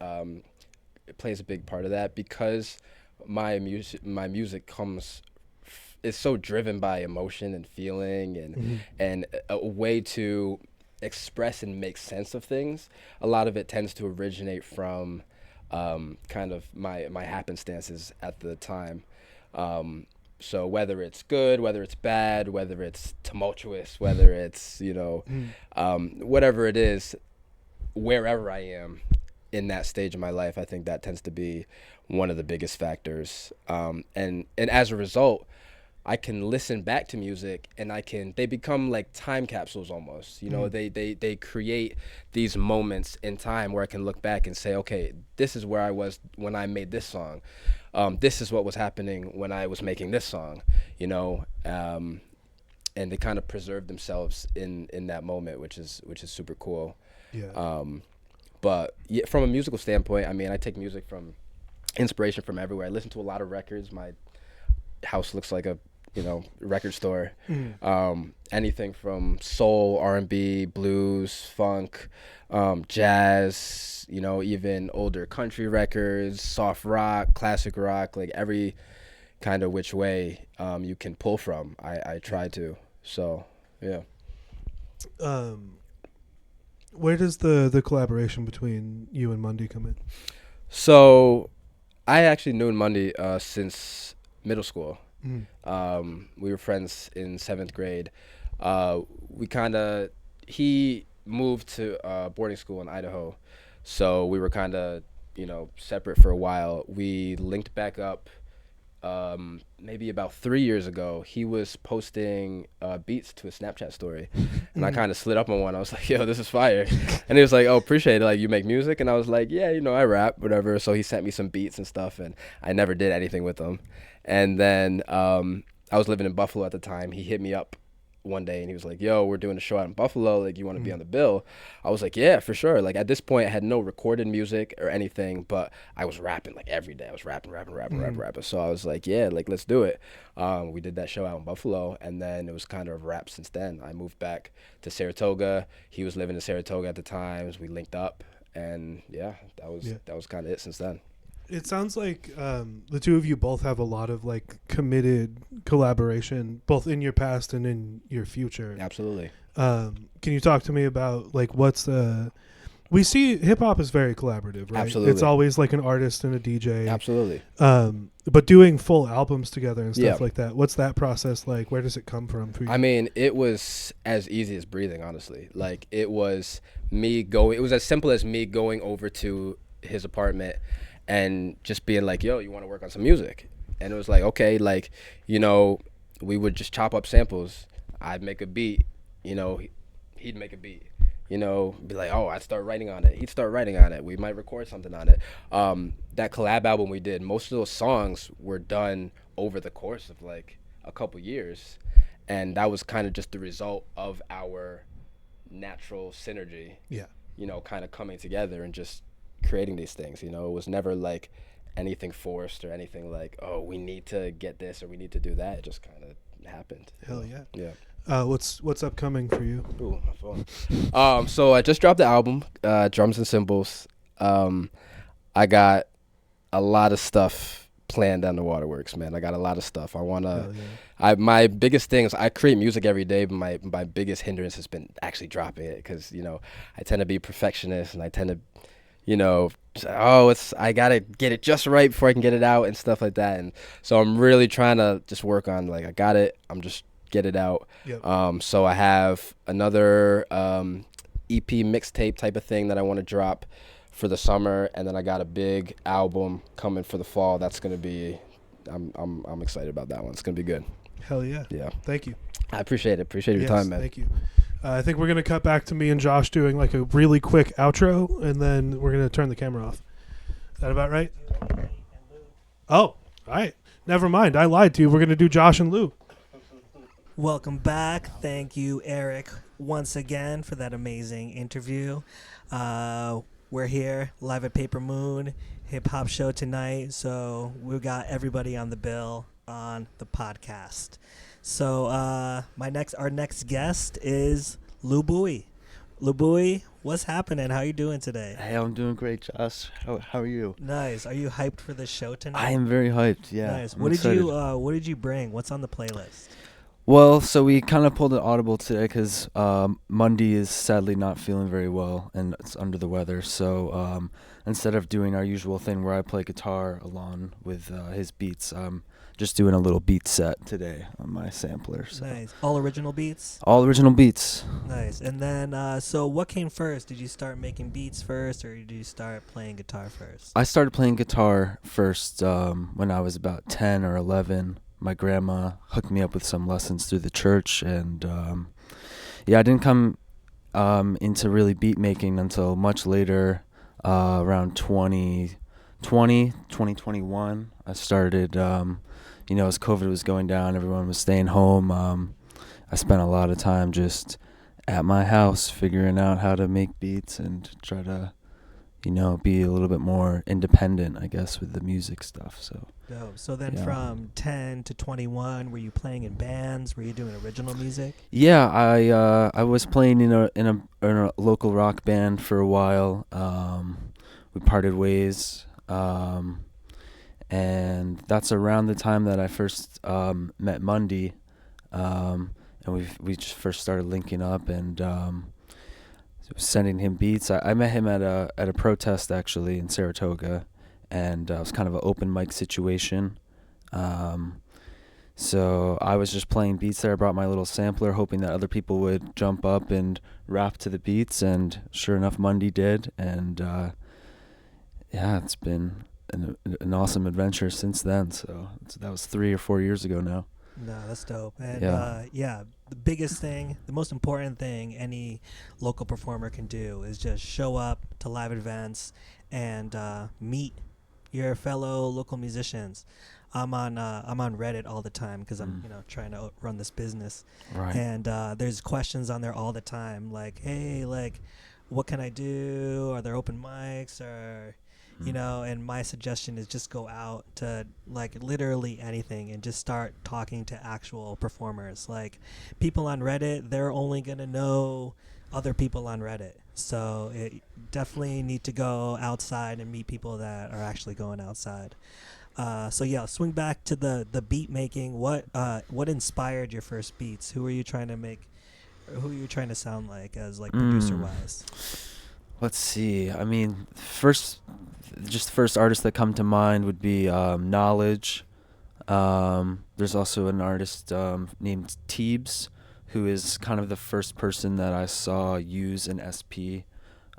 it plays a big part of that, because my music is so driven by emotion and feeling and a way to express and make sense of things. A lot of it tends to originate from kind of my happenstances at the time. So whether it's good, whether it's bad, whether it's tumultuous, whether it's, whatever it is, wherever I am in that stage of my life, I think that tends to be one of the biggest factors. And as a result, I can listen back to music and they become like time capsules almost, they create these moments in time where I can look back and say, okay, this is where I was when I made this song. This is what was happening when I was making this song, and they kind of preserve themselves in that moment, which is super cool. Yeah. But yeah, from a musical standpoint, I mean, I take inspiration from everywhere. I listen to a lot of records. My house looks like a record store. Anything from soul, R&B, blues, funk, jazz, even older country records, soft rock, classic rock, like every kind of which way you can pull from. I try to. So yeah. Where does the collaboration between you and Mundy come in? So I actually knew Mundy since middle school. We were friends in 7th grade. He moved to boarding school in Idaho, so we were kind of separate for a while. We linked back up maybe about 3 years ago. He was posting beats to a Snapchat story, and I kind of slid up on one. I was like, yo, this is fire. And he was like, oh, appreciate it, like you make music? And I was like, yeah, I rap, whatever. So he sent me some beats and stuff, and I never did anything with them. And then I was living in Buffalo at the time. He hit me up one day and he was like, yo, we're doing a show out in Buffalo, like you want to be on the bill? I was like, yeah, for sure. Like at this point I had no recorded music or anything, but I was rapping like every day. I was rapping. So I was like, yeah, like let's do it. We did that show out in Buffalo, and then it was kind of a wrap since then. I moved back to Saratoga. He was living in Saratoga at the time. We linked up, and yeah, that was kind of it since then. It sounds like the two of you both have a lot of like committed collaboration, both in your past and in your future. Absolutely. Can you talk to me about like we see hip hop is very collaborative, right? Absolutely. It's always like an artist and a DJ. Absolutely. But doing full albums together and stuff Yeah. like that, what's that process like? Where does it come from for you? I mean, it was as easy as breathing, honestly. Like it was as simple as me going over to his apartment and just being like, yo, you want to work on some music? And it was like, okay, like, we would just chop up samples. I'd make a beat, he'd make a beat, be like, oh, I'd start writing on it. He'd start writing on it. We might record something on it. That collab album we did, most of those songs were done over the course of like a couple years. And that was kind of just the result of our natural synergy, Yeah. Kind of coming together and just creating these things. It was never like anything forced or anything like, oh, we need to get this or we need to do that. It just kind of happened. Hell yeah. Yeah. What's upcoming for you? Ooh, my phone. So I just dropped the album, Drums and Cymbals. I got a lot of stuff planned down the waterworks, man. I got a lot of stuff. My biggest thing is I create music every day, but my biggest hindrance has been actually dropping it, because I tend to be a perfectionist, and I tend to I gotta get it just right before I can get it out and stuff like that. And so I'm really trying to just work on like, I got it, I'm just get it out. Yep. So I have another EP mixtape type of thing that I want to drop for the summer, and then I got a big album coming for the fall. That's gonna be, I'm excited about that one. It's gonna be good. Hell yeah. Yeah. Thank you. I appreciate it. Appreciate your Yes, time, man. Thank you. I think we're going to cut back to me and Josh doing like a really quick outro, and then we're going to turn the camera off. Is that about right? Oh, all right. Never mind. I lied to you. We're going to do Josh and Lou. Welcome back. Thank you, Eric, once again for that amazing interview. We're here live at Paper Moon Hip Hop Show tonight, so we've got everybody on the bill on the podcast. So our next guest is Lou Buoy. Lou Buoy, what's happening? How you doing today? Hey, I'm doing great, Josh. How are you? Nice. Are you hyped for the show tonight? I am very hyped. Yeah. Nice. I'm What excited. did you bring? What's on the playlist? Well, so we kind of pulled an audible today because Mundy is sadly not feeling very well and it's under the weather. So instead of doing our usual thing where I play guitar along with his beats, just doing a little beat set today on my sampler. So. Nice. All original beats? All original beats. Nice. And then, so what came first? Did you start making beats first, or did you start playing guitar first? I started playing guitar first when I was about 10 or 11. My grandma hooked me up with some lessons through the church, and I didn't come into really beat making until much later, around 2021. I started, as COVID was going down, everyone was staying home. I spent a lot of time just at my house figuring out how to make beats and try to, be a little bit more independent, I guess, with the music stuff. So. Dope. So then Yeah. from 10 to 21, were you playing in bands? Were you doing original music? Yeah, I was playing in a local rock band for a while. We parted ways, and that's around the time that I first met Mundy, and we just first started linking up and sending him beats. I met him at a protest actually in Saratoga, and it was kind of an open mic situation. So I was just playing beats there. I brought my little sampler, hoping that other people would jump up and rap to the beats, and sure enough, Mundy did. And it's been an awesome adventure since then. So that was 3 or 4 years ago now. No, that's dope. And Yeah. the biggest thing, the most important thing any local performer can do is just show up to live events and meet your fellow local musicians. I'm on Reddit all the time because I'm trying to run this business, Right. and there's questions on there all the time like, hey, like, what can I do? Are there open mics? Or and my suggestion is just go out to like literally anything and just start talking to actual performers. Like, people on Reddit, they're only gonna know other people on Reddit. So it definitely need to go outside and meet people that are actually going outside. Swing back to the beat making. What inspired your first beats? Who were you trying to make? Who are you trying to sound like as like producer wise? Let's see. I mean, the first artists that come to mind would be Knowledge. There's also an artist named Teebs, who is kind of the first person that I saw use an SP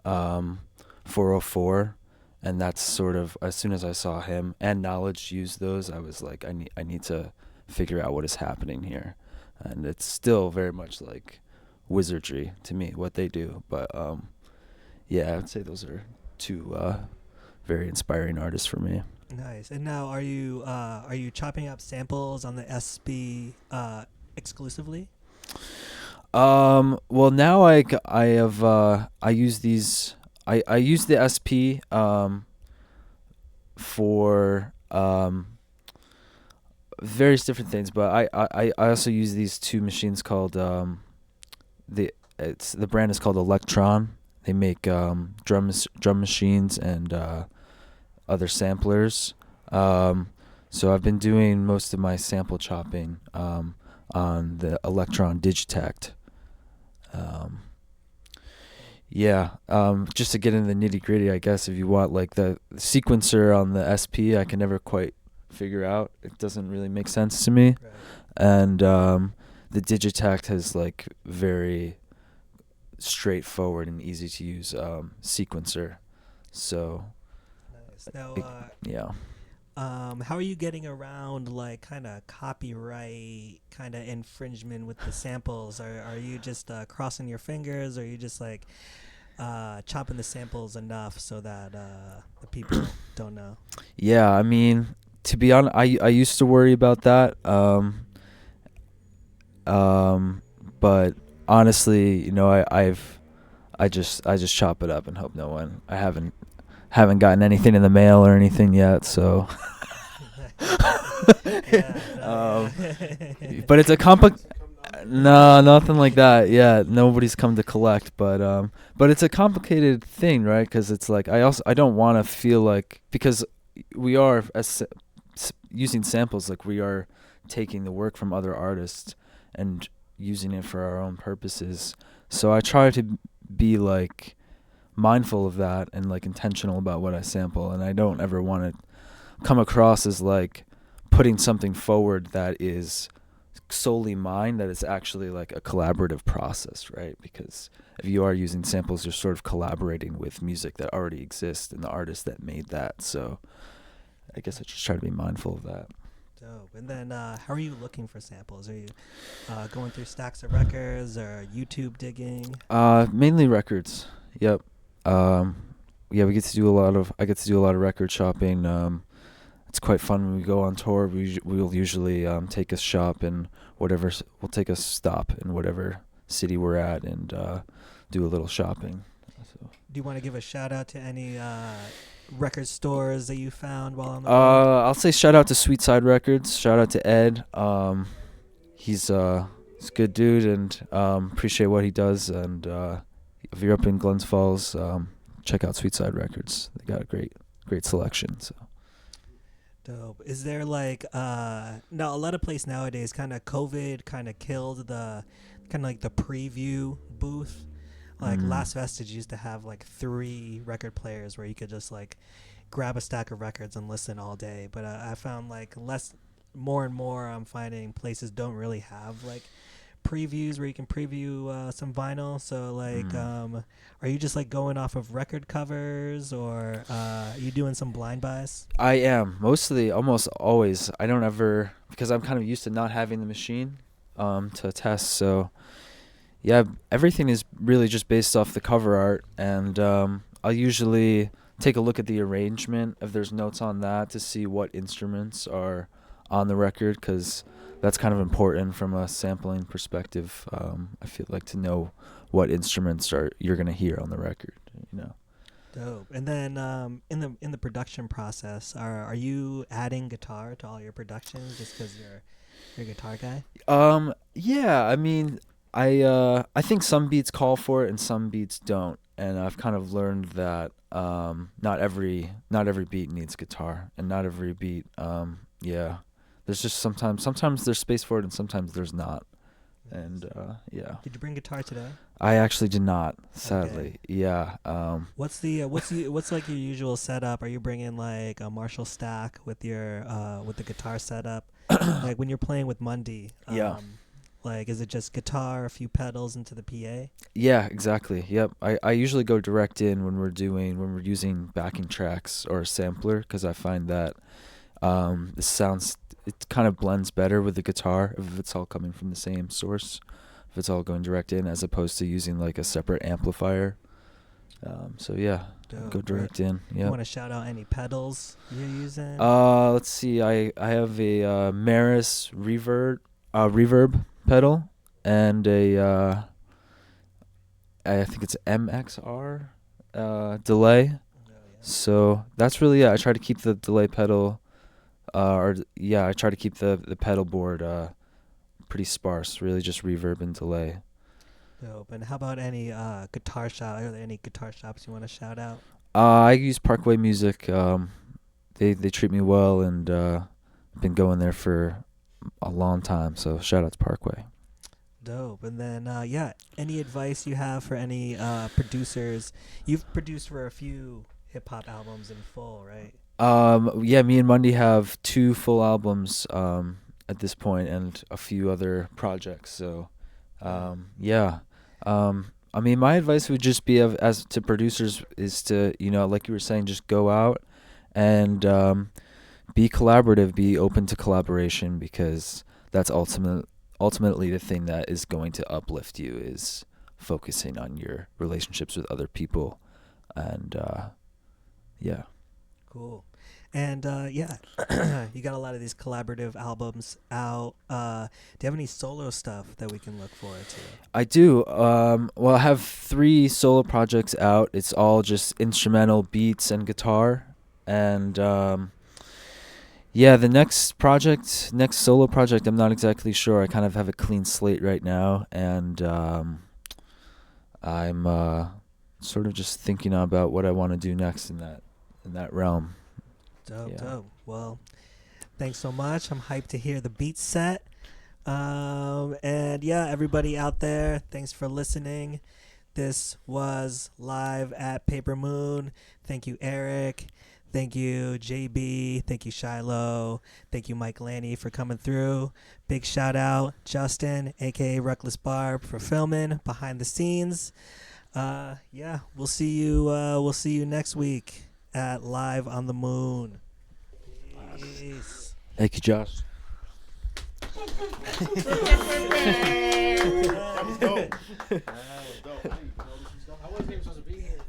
404, and that's sort of, as soon as I saw him and Knowledge use those, I was like, I need to figure out what is happening here. And it's still very much like wizardry to me what they do, but I would say those are two very inspiring artists for me. Nice. And now, are you chopping up samples on the SP exclusively? Well, now I use these. I use the SP for various different things, but I also use these two machines called the brand is called Electron. They make drum machines and other samplers. So I've been doing most of my sample chopping on the Electron Digitact. Just to get into the nitty gritty, I guess, if you want, like the sequencer on the SP, I can never quite figure out. It doesn't really make sense to me. Right. And the Digitact has like very straightforward and easy to use sequencer. So Nice. Now, yeah. how are you getting around like kind of copyright kind of infringement with the samples? Are you just crossing your fingers, or are you just like chopping the samples enough so that the people don't know? Yeah, I mean, to be honest, I used to worry about that. But honestly, you know, I just chop it up and hope no one. I haven't gotten anything in the mail or anything yet, so. But it's a no, nothing like that. Yeah, nobody's come to collect, but it's a complicated thing, right? Because it's like I don't want to feel like, because we are using samples, like we are taking the work from other artists and using it for our own purposes. So I try to be like mindful of that and like intentional about what I sample, and I don't ever want to come across as like putting something forward that is solely mine, that is actually like a collaborative process, right? Because if you are using samples, you're sort of collaborating with music that already exists and the artist that made that. So I guess I just try to be mindful of that. Dope. And then how are you looking for samples? Are you going through stacks of records or YouTube digging? Mainly records. Yep. Yeah, I get to do a lot of record shopping. It's quite fun when we go on tour. We'll usually take a stop in whatever city we're at and do a little shopping. So. Do you want to give a shout out to any record stores that you found while on the road? I'll say shout out to Sweetside Records. Shout out to Ed. He's a good dude, and appreciate what he does. And if you're up in Glens Falls, check out Sweetside Records. They got a great selection. So. Dope. Is there like now a lot of places nowadays kind of COVID kind of killed the kind of like the preview booth. Like Last Vestige used to have like 3 record players where you could just like grab a stack of records and listen all day. But I found like more and more I'm finding places don't really have like previews where you can preview some vinyl. So like are you just like going off of record covers, or are you doing some blind buys? I am almost always. I don't ever, because I'm kind of used to not having the machine to test. So yeah, everything is really just based off the cover art, and I'll usually take a look at the arrangement if there's notes on that to see what instruments are on the record, because that's kind of important from a sampling perspective. I feel like to know what instruments you're gonna hear on the record, you know. Dope. And then in the production process, are you adding guitar to all your productions just because you're a guitar guy? Yeah. I mean, I think some beats call for it and some beats don't, and I've kind of learned that not every beat needs guitar, and not every beat. Yeah. There's just sometimes there's space for it and sometimes there's not. And yeah. Did you bring guitar today? I actually did not, sadly. Okay. Yeah. What's like your usual setup? Are you bringing like a Marshall stack with your with the guitar setup? Like when you're playing with Mundy, yeah. Like, is it just guitar, a few pedals into the PA? Yeah, exactly. Yep. I usually go direct in when we're using backing tracks or a sampler, because I find that it kind of blends better with the guitar if it's all coming from the same source, if it's all going direct in, as opposed to using like a separate amplifier. So yeah, go direct in. Yeah. You want to shout out any pedals you're using? Let's see. I have a Maris reverb pedal and a I think it's MXR delay. Oh, yeah. So that's really I try to keep the delay pedal. I try to keep the pedal board pretty sparse, really just reverb and delay. Dope. And how about any guitar shop? Are there any guitar shops you want to shout out? I use Parkway Music. They treat me well, and I've been going there for a long time. So shout out to Parkway. Dope. And then any advice you have for any producers? You've produced for a few hip hop albums in full, right? Yeah, me and Mundy have 2 full albums at this point, and a few other projects. So, yeah. I mean, my advice would just be as to producers is to, like you were saying, just go out and be collaborative, be open to collaboration, because that's ultimately the thing that is going to uplift you, is focusing on your relationships with other people. And yeah. Cool. And yeah, you got a lot of these collaborative albums out. Do you have any solo stuff that we can look forward to? I do. Well, I have 3 solo projects out. It's all just instrumental beats and guitar. And yeah, the next solo project, I'm not exactly sure. I kind of have a clean slate right now, and I'm sort of just thinking about what I want to do next in that realm. Dope. Well, thanks so much. I'm hyped to hear the beat set. And yeah, everybody out there, thanks for listening. This was live at Paper Moon. Thank you, Eric. Thank you, JB. Thank you, Shiloh. Thank you, Mike Lanny, for coming through. Big shout out, Justin, aka Reckless Barb, for filming behind the scenes. Yeah, we'll see you. We'll see you next week at Live on the Moon. Peace. Thank you, Josh. That was dope. I wasn't even supposed to be here.